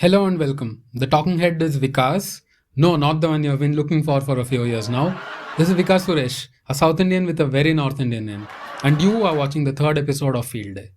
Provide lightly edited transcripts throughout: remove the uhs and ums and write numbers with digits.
Hello and welcome. The talking head is Vikas. No, not the one you've been looking for a few years now. This is Vikas Suresh, a South Indian with a very North Indian name. And you are watching the third episode of Field Day.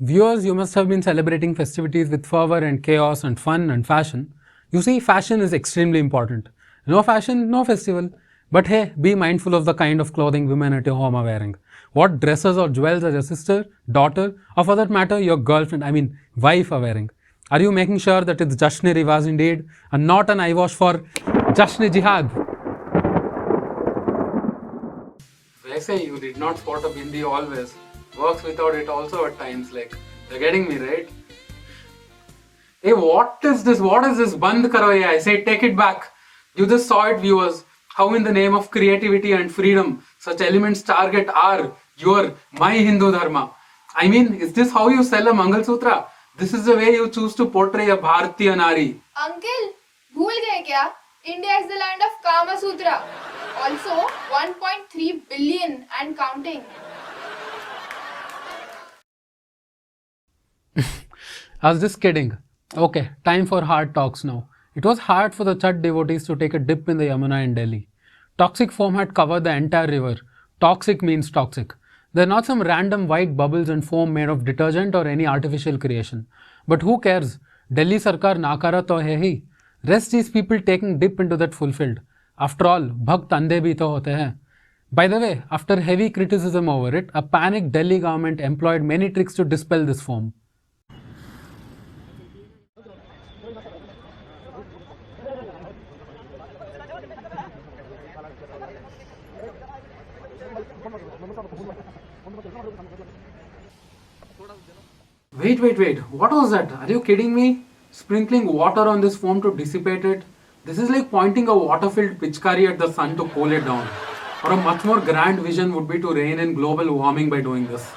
Viewers, you must have been celebrating festivities with fervor and chaos and fun and fashion. You see, fashion is extremely important. No fashion, no festival. But hey, be mindful of the kind of clothing women at your home are wearing. What dresses or jewels are your sister, daughter, or for that matter, your girlfriend, wife are wearing. Are you making sure that it's Jashn-e-Riwaz indeed and not an eyewash for Jashn-e-Jihad? Vaise, you did not spot a bindi always. Works without it also at times, like, you're getting me, right? Hey, what is this? What is this? Band karo ye. I say take it back. You just saw it, viewers. How in the name of creativity and freedom, such elements target my Hindu Dharma. Is this how you sell a Mangal Sutra? This is the way you choose to portray a Bharatiya Nari. Uncle, bhul gaye kya? India is the land of Kama Sutra. Also, 1.3 billion and counting. I was just kidding. Okay, time for hard talks now. It was hard for the Chhat devotees to take a dip in the Yamuna in Delhi. Toxic foam had covered the entire river. Toxic means toxic. They're not some random white bubbles and foam made of detergent or any artificial creation. But who cares? Delhi Sarkar nakara to hai hi. Rest these people taking dip into that fulfilled. After all, bhakt andhe bhi to hote hain. By the way, after heavy criticism over it, a panicked Delhi government employed many tricks to dispel this foam. Wait, what was that? Are you kidding me? Sprinkling water on this foam to dissipate it? This is like pointing a water-filled pitchkari at the sun to cool it down. Or a much more grand vision would be to rein in global warming by doing this.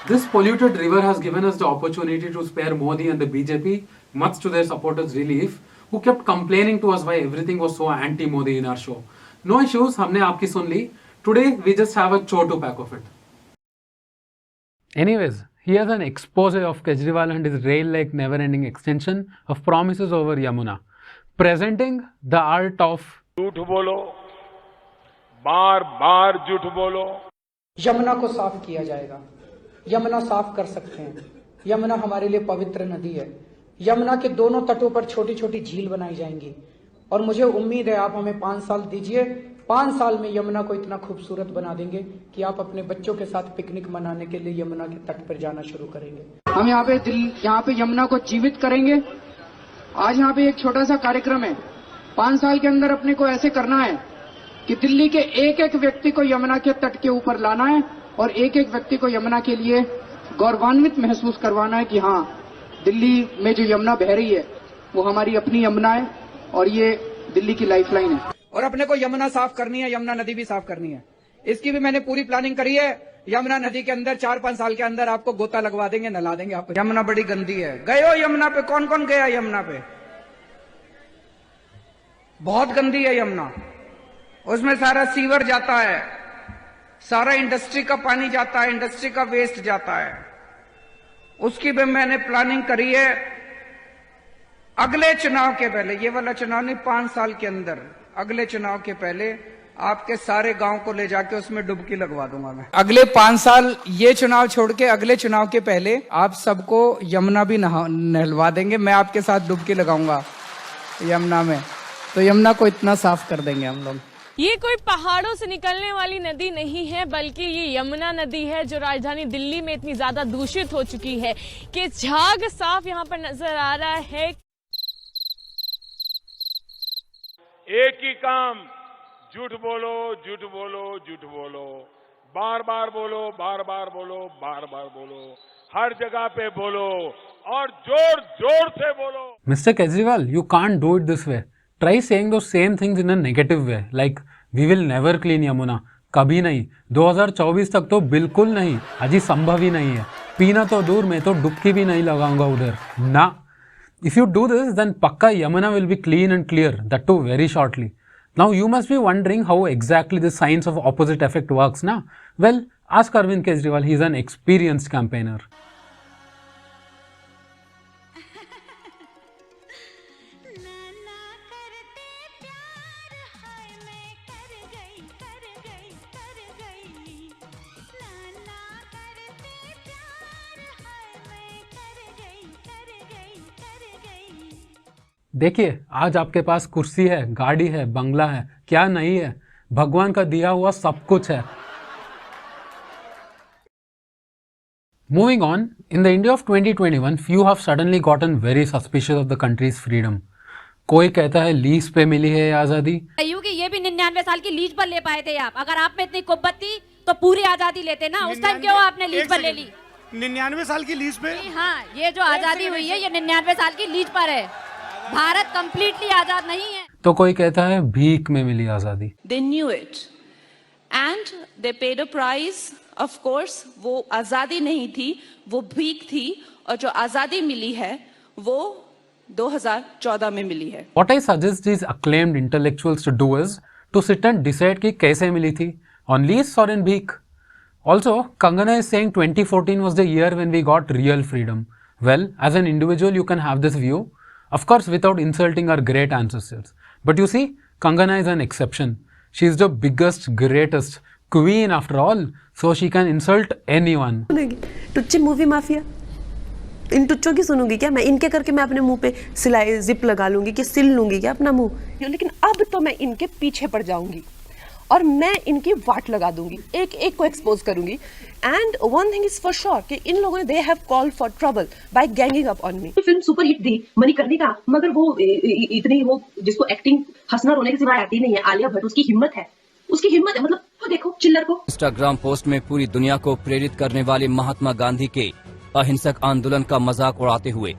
This polluted river has given us the opportunity to spare Modi and the BJP, much to their supporters' relief, who kept complaining to us why everything was so anti-Modi in our show. No issues, हमने आपकी सुन ली. Today, we just have a chotu pack of it. Anyways, here's an expose of Kejriwal and his rail-like never-ending extension of promises over Yamuna. Presenting the art of झूठ बोलो, बार बार झूठ बोलो. यमुना को साफ किया जाएगा. यमुना साफ कर सकते हैं. यमुना हमारे लिए पवित्र नदी है. यमुना के दोनों तटों पर छोटी छोटी झील बनाई जाएंगी और मुझे उम्मीद है आप हमें 5 साल दीजिए. 5 साल में यमुना को इतना खूबसूरत बना देंगे कि आप अपने बच्चों के साथ पिकनिक मनाने के लिए यमुना के तट पर जाना शुरू करेंगे. हम यहाँ पे यमुना को जीवित करेंगे. आज यहाँ पे एक छोटा सा कार्यक्रम है. 5 साल के अंदर अपने को ऐसे करना है कि दिल्ली के एक एक व्यक्ति को यमुना के तट के ऊपर लाना है और एक एक व्यक्ति को यमुना के लिए गौरवान्वित महसूस करवाना है कि हाँ, दिल्ली में जो यमुना बह रही है वो हमारी अपनी यमुना है और ये दिल्ली की लाइफलाइन है. और अपने को यमुना साफ करनी है, यमुना नदी भी साफ करनी है. इसकी भी मैंने पूरी प्लानिंग करी है. यमुना नदी के अंदर 4-5 साल के अंदर आपको गोता लगवा देंगे, नला देंगे आपको. यमुना बड़ी गंदी है. गए हो यमुना पे? कौन कौन गया यमुना पे? बहुत गंदी है यमुना. उसमें सारा सीवर जाता है, सारा इंडस्ट्री का पानी जाता है, इंडस्ट्री का वेस्ट जाता है. उसकी भी मैंने प्लानिंग करी है. अगले चुनाव के पहले, ये वाला चुनाव नहीं, 5 साल के अंदर, अगले चुनाव के पहले आपके सारे गांव को ले जाके उसमें डुबकी लगवा दूंगा मैं. अगले 5 साल, ये चुनाव छोड़ के अगले चुनाव के पहले आप सबको यमुना भी नहलवा देंगे. मैं आपके साथ डुबकी लगाऊंगा यमुना में, तो यमुना को इतना साफ कर देंगे हम लोग. ये कोई पहाड़ों से निकलने वाली नदी नहीं है, बल्कि ये यमुना नदी है जो राजधानी दिल्ली में इतनी ज्यादा दूषित हो चुकी है कि झाग साफ यहाँ पर नजर आ रहा है. एक ही काम, झूठ बोलो, झूठ बोलो, झूठ बोलो, बार बार बोलो, बार बार बोलो, बार बार बोलो, हर जगह पे बोलो और जोर जोर से बोलो. Mr. Kejriwal, you can't do it this way. Try saying those same things in a negative way, like we will never clean Yamuna. कभी नहीं. 2024 तक तो बिल्कुल नहीं. अजी संभव ही नहीं है. पीना तो दूर, मैं तो डुबकी भी नहीं लगाऊंगा उधर ना. If you do this, then Pakka Yamuna will be clean and clear, that too very shortly. Now you must be wondering how exactly the science of opposite effect works, na? Well, ask Arvind Kejriwal, he's an experienced campaigner. देखिए, आज आपके पास कुर्सी है, गाड़ी है, बंगला है, क्या नहीं है? भगवान का दिया हुआ सब कुछ है. Moving on, in the India of 2021, few have suddenly gotten very suspicious of the country's freedom. कोई कहता है लीज पे मिली है आजादी. कि ये भी 99 साल की लीज पर ले पाए थे आप. अगर आप में इतनी कुब्बत थी तो पूरी आजादी लेते ना. उस टाइम क्यों आपने लीज पर ले ली? 99 साल की लीज पे? हाँ, ये जो आजादी हुई है ये 99 साल की लीज पर है. भारत कंप्लीटली आजाद नहीं है. तो कोई कहता है भीख में मिली आजादी. They knew it and they paid a price. Of course, वो आजादी नहीं थी, वो भीख थी. और जो आजादी मिली है वो 2014 में मिली है. What I suggest these acclaimed intellectuals to do is to sit and decide कि कैसे मिली थी, on lease or in भीख. Also, Kangana is saying 2014 was the year when we got real freedom. Well, as an individual, you can have this view. Of course, without insulting our great ancestors. But you see, Kangana is an exception. She is the biggest, greatest queen after all. So she can insult anyone. टुच्चे movie mafia, इन टुच्चों की सुनूंगी क्या मैं? इनके करके मैं अपने मुंह पे सिलाई जिप लगा लूंगी कि सिल लूंगी क्या अपना मुंह? लेकिन अब तो मैं इनके पीछे पड़ जाऊंगी और मैं इनकी वाट लगा दूंगी, एक एक को एक्सपोज करूंगी. And one thing is for sure कि इन लोगों ने they have called for trouble by ganging up on me. Film super hit थी मणिकर्णिका, मगर वो इतनी वो जिसको एक्टिंग हंसना रोने के सिवाय आती नहीं है, आलिया भट्ट, उसकी हिम्मत है मतलब वो देखो चिल्लर को. इंस्टाग्राम पोस्ट में पूरी दुनिया को प्रेरित करने वाले महात्मा गांधी के अहिंसक आंदोलन का मजाक उड़ाते हुए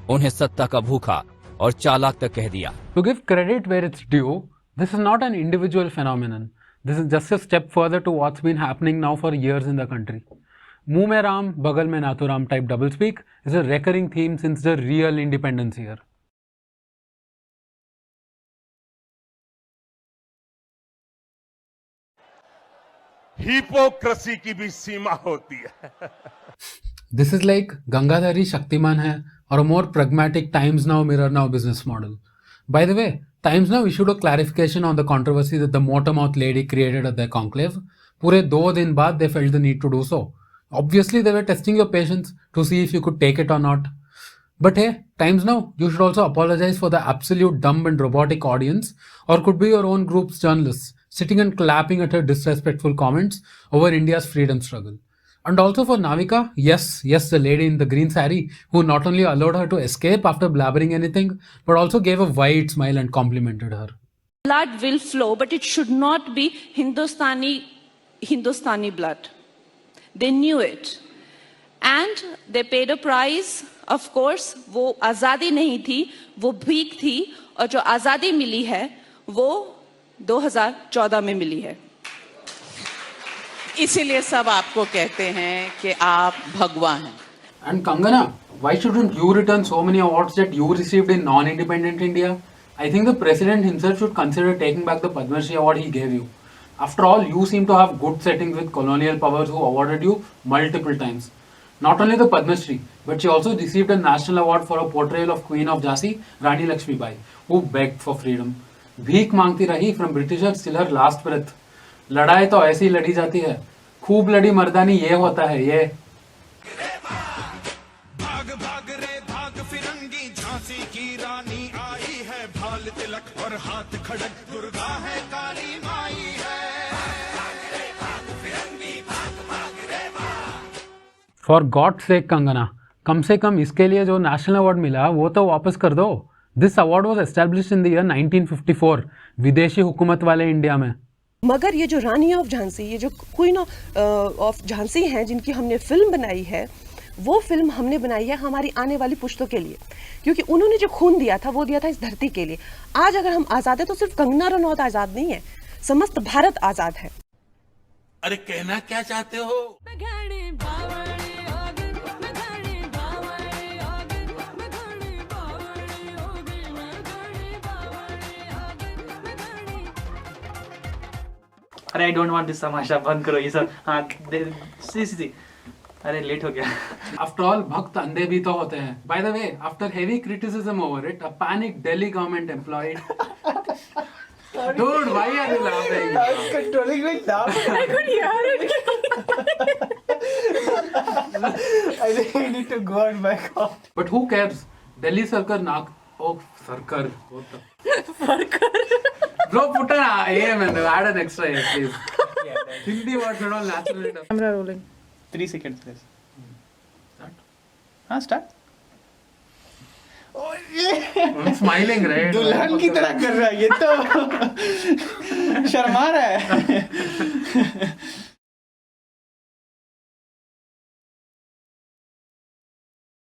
उन्हें सत्ता का भूखा और चालाक तक कह दिया. To give credit where it's due, this is not an individual phenomenon. This is just a step further to what's been happening now for years in the country. मुंह में राम, बगल में Nathuram type doublespeak is a recurring theme since the real independence year. Hypocrisy की भी सीमा होती है. This is like Gangadhari Shaktiman है or a more pragmatic Times Now Mirror Now business model. By the way, Times Now issued a clarification on the controversy that the motor-mouth lady created at their conclave. पूरे 2 दिन बाद they felt the need to do so. Obviously, they were testing your patience to see if you could take it or not. But hey, Times Now, you should also apologize for the absolute dumb and robotic audience, or could be your own group's journalists sitting and clapping at her disrespectful comments over India's freedom struggle. And also for Navika, yes, the lady in the green saree who not only allowed her to escape after blabbering anything, but also gave a wide smile and complimented her. Blood will flow, but it should not be Hindustani blood. They knew it and they paid a price. Of course, वो आजादी नहीं थी, वो भीख थी. और जो आजादी मिली है वो 2014 में मिली है. इसीलिए सब आपको कहते हैं कि आप भगवान हैं. And Kangana, why shouldn't you return so many awards that you received in non-independent India? I think the president himself should consider taking back the Padma Shri award he gave you. After all, you seem to have good settings with colonial powers who awarded you multiple times. Not only the Padma Shri, but she also received a national award for a portrayal of Queen of Jhansi, Rani Lakshmi Bai, who begged for freedom. भीख मांगती रही from Britishers till her last breath. लड़ाई तो ऐसी लड़ी जाती है, खूब लड़ी मर्दानी ये होता है ये. भाग भाग रे भाग फिरंगी, झांसी की रानी आई है, भाल तिलक और हाथ खड़क, दुर्गा है काली माई है. For God's sake, Kangana, कम से कम इसके लिए जो नेशनल अवार्ड मिला वो तो वापस कर दो. This award was established in the year 1954, विदेशी हुकूमत वाले इंडिया में. मगर ये जो रानी ऑफ झांसी, ये जो क्वीन ऑफ झांसी हैं जिनकी हमने फिल्म बनाई है, वो फिल्म हमने बनाई है हमारी आने वाली पुश्तों के लिए, क्योंकि उन्होंने जो खून दिया था वो दिया था इस धरती के लिए. आज अगर हम आजाद है तो सिर्फ कंगना रनौत आजाद नहीं है, समस्त भारत आजाद है. अरे कहना क्या चाहते हो? अरे आई डोंट वांट दिस तमाशा, बंद करो ये सब। हाँ सी अरे लेट हो गया। After all, भक्त अंधे भी तो होते हैं. By the way, after heavy criticism over it, a panicked Delhi government employed. Dude, why are you laughing? I was controlling my laugh. I could hear it. I think I need to go out my car. But who cares? Delhi Sarkar Sarkar. What the? Bro, put an AM and add an extra A, please. Hindi words are all naturally done. Camera rolling. 3 seconds please. Start. हाँ start. I'm smiling, right? दुल्हन की तरह कर रहा है ये तो शर्मा रहा है.